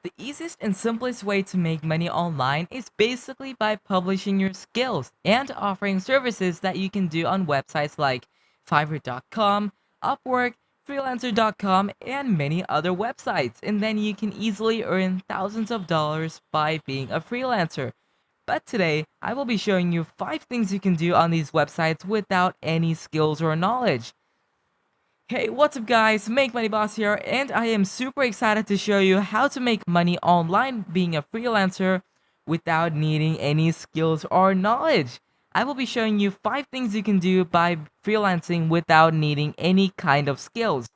The easiest and simplest way to make money online is basically by publishing your skills and offering services that you can do on websites like Fiverr.com, Upwork, Freelancer.com, and many other websites. And then you can easily earn thousands of dollars by being a freelancer. But today, I will be showing you 5 things you can do on these websites without any skills or knowledge. Hey, what's up guys, Make Money Boss here, and I am super excited to show you how to make money online being a freelancer without needing any skills or knowledge. I will be showing you 5 things you can do by freelancing without needing any kind of skills.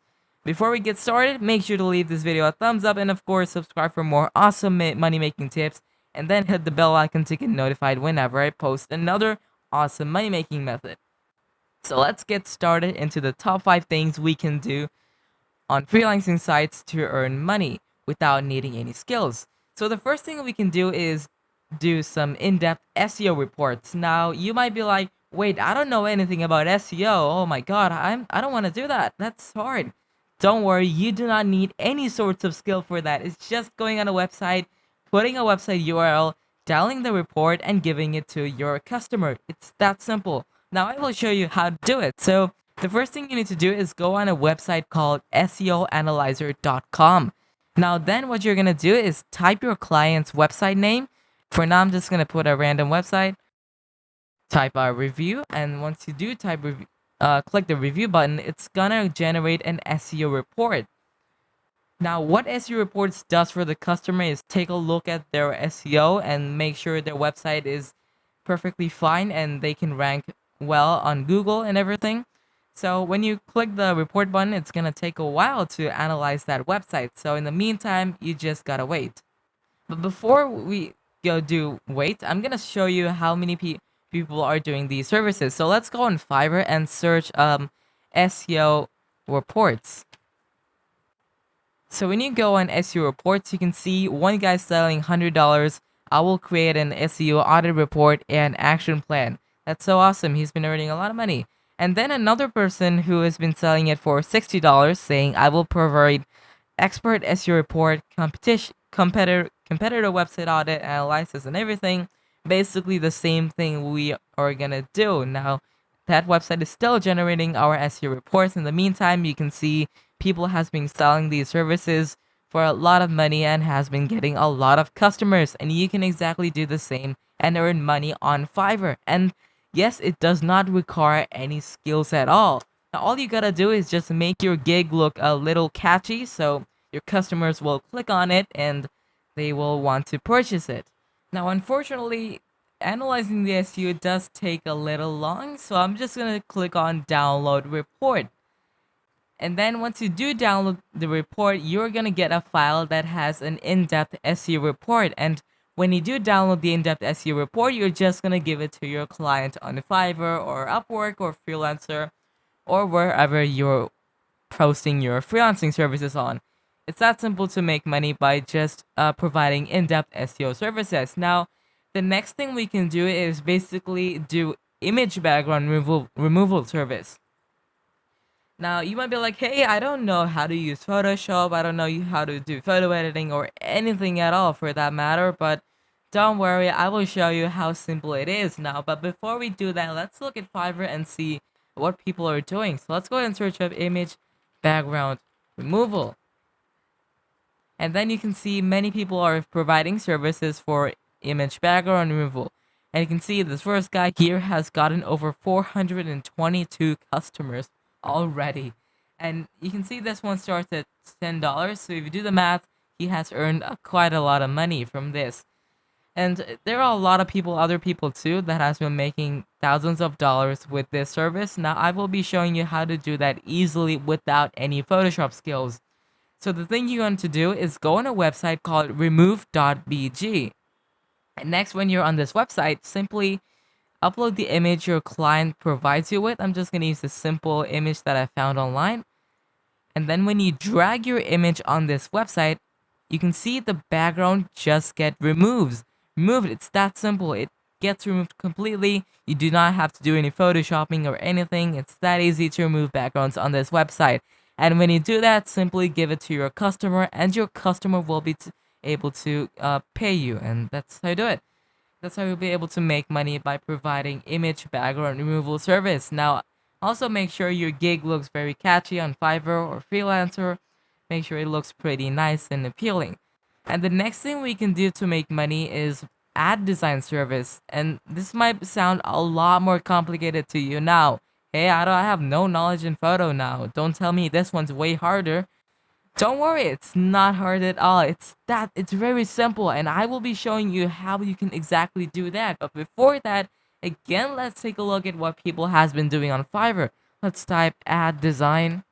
Before we get started, make sure to leave this video a thumbs up and of course subscribe for more awesome money making tips, and then hit the bell icon to get notified whenever I post another awesome money making method. So let's get started into the top 5 things we can do on freelancing sites to earn money without needing any skills. So the first thing we can do is do some in-depth SEO reports. Now, you might be like, "Wait, I don't know anything about SEO. Oh my god, I don't want to do that. That's hard." Don't worry, you do not need any sorts of skill for that. It's just going on a website, putting a website URL, dialing the report, and giving it to your customer. It's that simple. Now I will show you how to do it. So the first thing you need to do is go on a website called SEOanalyzer.com. Now then what you're going to do is type your client's website name. For now, I'm just going to put a random website. Type a review, and once you do type click the review button, it's going to generate an SEO report. Now, what SEO reports does for the customer is take a look at their SEO and make sure their website is perfectly fine and they can rank well on Google and everything. So when you click the report button, it's gonna take a while to analyze that website. So in the meantime, you just gotta wait. But before we wait, I'm gonna show you how many people are doing these services. So let's go on Fiverr and search SEO reports. So when you go on SEO reports, you can see one guy selling $100. I will create an SEO audit report and action plan. That's so awesome. He's been earning a lot of money. And then another person who has been selling it for $60 saying, I will provide expert SEO report, competitor website audit, analysis, and everything. Basically the same thing we are gonna do. Now, that website is still generating our SEO reports. In the meantime, you can see people has been selling these services for a lot of money and has been getting a lot of customers, and you can exactly do the same and earn money on Fiverr. And yes, it does not require any skills at all. Now, all you gotta do is just make your gig look a little catchy so your customers will click on it and they will want to purchase it. Now, unfortunately, analyzing the SEO does take a little long, so I'm just gonna click on download report. And then once you do download the report, you're gonna get a file that has an in-depth SEO report. And when you do download the in-depth SEO report, you're just gonna give it to your client on Fiverr or Upwork or Freelancer or wherever you're posting your freelancing services on. It's that simple to make money by just providing in-depth SEO services. Now, the next thing we can do is basically do image background removal service. Now, you might be like, hey, I don't know how to use Photoshop, I don't know how to do photo editing or anything at all for that matter, but don't worry, I will show you how simple it is now. But before we do that, let's look at Fiverr and see what people are doing. So let's go ahead and search up image background removal. And then you can see many people are providing services for image background removal. And you can see this first guy here has gotten over 422 customers already. And you can see this one starts at $10. So if you do the math, he has earned quite a lot of money from this. And there are a lot of other people too, that has been making thousands of dollars with this service. Now I will be showing you how to do that easily without any Photoshop skills. So the thing you want to do is go on a website called remove.bg. And next, when you're on this website, simply upload the image your client provides you with. I'm just going to use a simple image that I found online. And then when you drag your image on this website, you can see the background just get removed. It's that simple. It gets removed completely. You do not have to do any photoshopping or anything. It's that easy to remove backgrounds on this website. And when you do that, simply give it to your customer, and your customer will be able to pay you, and that's how you do it. That's how you'll be able to make money by providing image background removal service. Now, also make sure your gig looks very catchy on Fiverr or Freelancer. Make sure it looks pretty nice and appealing. And the next thing we can do to make money is ad design service. And this might sound a lot more complicated to you now. Hey, I have no knowledge in photo now. Don't tell me this one's way harder. Don't worry, it's not hard at all. It's very simple, and I will be showing you how you can exactly do that. But before that, again, let's take a look at what people has been doing on Fiverr. Let's type ad design,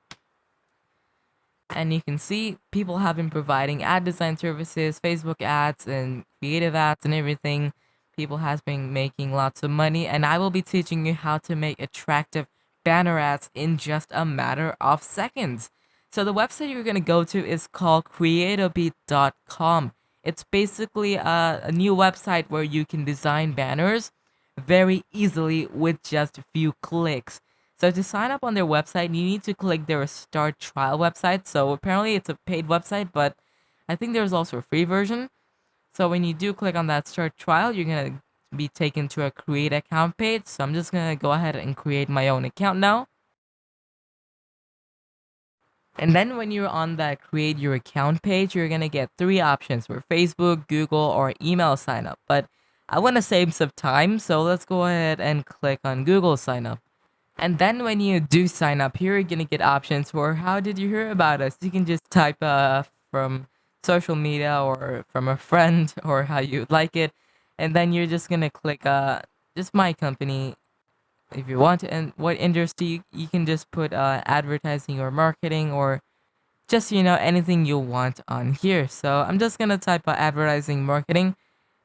and you can see people have been providing ad design services, Facebook ads and creative ads and everything. People has been making lots of money, and I will be teaching you how to make attractive banner ads in just a matter of seconds. So the website you're gonna go to is called createabeat.com. It's basically a new website where you can design banners very easily with just a few clicks. So to sign up on their website, you need to click their start trial website. So apparently it's a paid website, but I think there's also a free version. So when you do click on that start trial, you're gonna be taken to a create account page. So I'm just gonna go ahead and create my own account now. And then when you're on that create your account page, you're gonna get three options for Facebook, Google, or email sign up. But I wanna save some time, so let's go ahead and click on Google sign up. And then when you do sign up here, you're gonna get options for how did you hear about us? You can just type from social media or from a friend or how you like it. And then you're just gonna click just my company if you want. And what industry you can just put advertising or marketing or just anything you want on here. So I'm just gonna type advertising marketing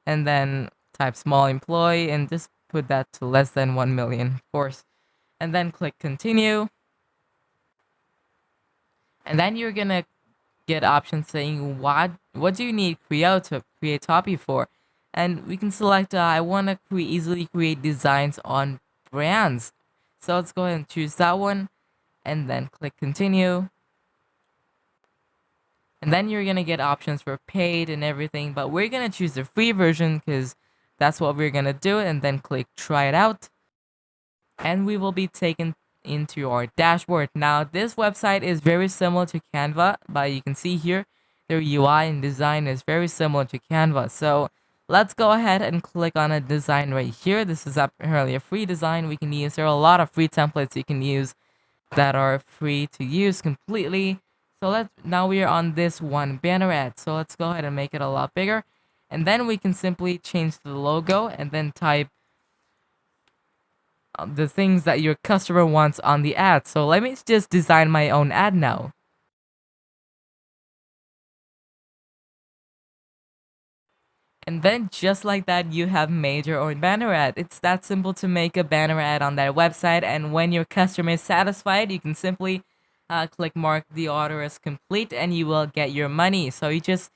and then type small employee and just put that to less than 1 million, of course, and then click continue. And then you're gonna get options saying what do you need create copy for, and we can select I want to easily create designs on brands. So let's go ahead and choose that one, and then click continue. And then you're gonna get options for paid and everything, but we're gonna choose the free version because that's what we're gonna do, and then click try it out, and we will be taken into our dashboard. Now, this website is very similar to Canva, but you can see here their UI and design is very similar to Canva. So let's go ahead and click on a design right here. This is apparently a free design we can use. There are a lot of free templates you can use that are free to use completely. So now we are on this one banner ad. So let's go ahead and make it a lot bigger. And then we can simply change the logo and then type the things that your customer wants on the ad. So let me just design my own ad now. And then just like that, you have made your own banner ad. It's that simple to make a banner ad on that website. And when your customer is satisfied, you can simply click mark the order as complete and you will get your money. So you just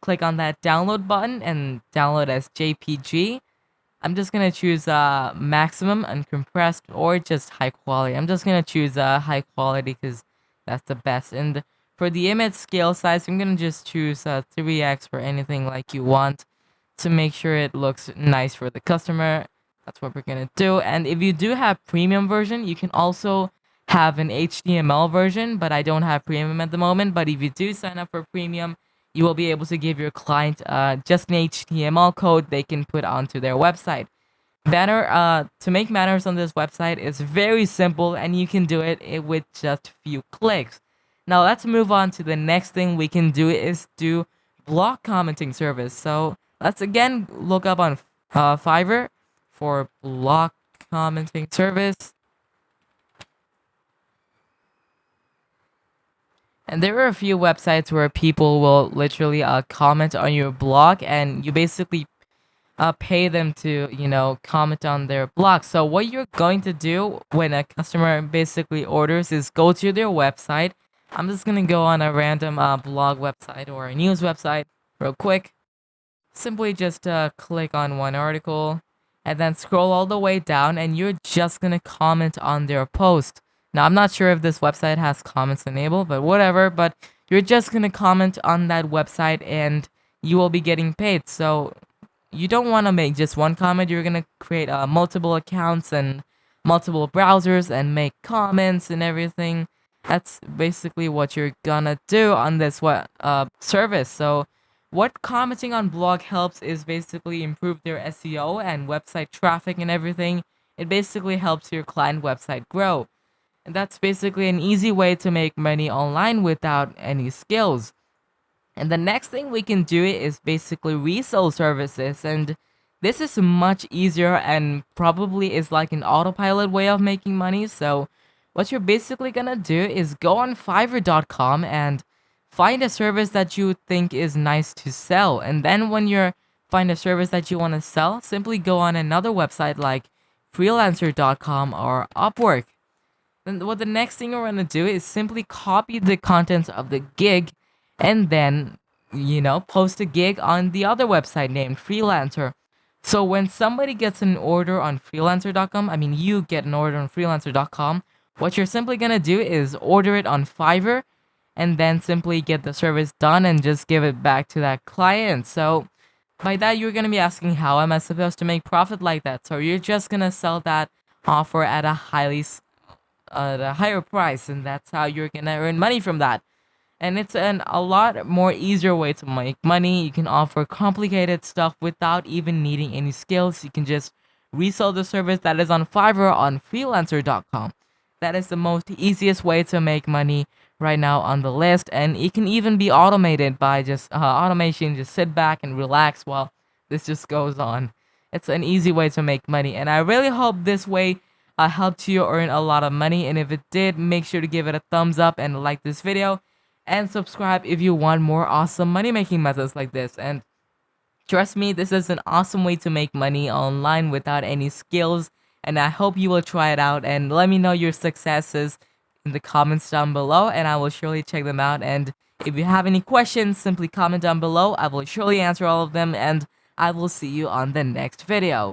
click on that download button and download as JPG. I'm just gonna choose maximum uncompressed or just high quality. I'm just gonna choose high quality because that's the best. And for the image scale size, I'm gonna just choose 3x for anything like you want to make sure it looks nice for the customer. That's what we're gonna do. And if you do have premium version, you can also have an HTML version, but I don't have premium at the moment. But if you do sign up for premium, you will be able to give your client just an HTML code they can put onto their website. Banner to make banners on this website is very simple, and you can do it with just a few clicks. Now let's move on to the next thing we can do is do block commenting service. So let's again look up on Fiverr for block commenting service. And there are a few websites where people will literally comment on your blog, and you basically pay them to comment on their blog. So what you're going to do when a customer basically orders is go to their website. I'm just gonna go on a random blog website or a news website real quick. Simply just click on one article and then scroll all the way down, and you're just gonna comment on their post. Now, I'm not sure if this website has comments enabled, but whatever. But you're just gonna comment on that website and you will be getting paid. So you don't want to make just one comment. You're gonna create multiple accounts and multiple browsers and make comments and everything. That's basically what you're gonna do on this service. So what commenting on blog helps is basically improve their SEO and website traffic and everything. It basically helps your client website grow. And that's basically an easy way to make money online without any skills. And the next thing we can do is basically resell services. And this is much easier and probably is like an autopilot way of making money. So what you're basically gonna do is go on Fiverr.com and find a service that you think is nice to sell. And then when you find a service that you want to sell, simply go on another website like freelancer.com or Upwork. Then what the next thing you're gonna do is simply copy the contents of the gig and then, post a gig on the other website named Freelancer. So when somebody gets an order on freelancer.com, I mean, you get an order on freelancer.com, what you're simply gonna do is order it on Fiverr and then simply get the service done and just give it back to that client. So by that, you're gonna be asking, how am I supposed to make profit like that? So you're just gonna sell that offer at a higher price, and that's how you're gonna earn money from that. And it's a lot more easier way to make money. You can offer complicated stuff without even needing any skills. You can just resell the service that is on Fiverr on freelancer.com. That is the most easiest way to make money right now on the list, and it can even be automated by just automation. Just sit back and relax while this just goes on. It's an easy way to make money, and I really hope this way helped you earn a lot of money. And if it did, make sure to give it a thumbs up and like this video and subscribe if you want more awesome money making methods like this. And trust me, this is an awesome way to make money online without any skills, and I hope you will try it out and let me know your successes in the comments down below, and I will surely check them out. And if you have any questions, simply comment down below. I will surely answer all of them, and I will see you on the next video.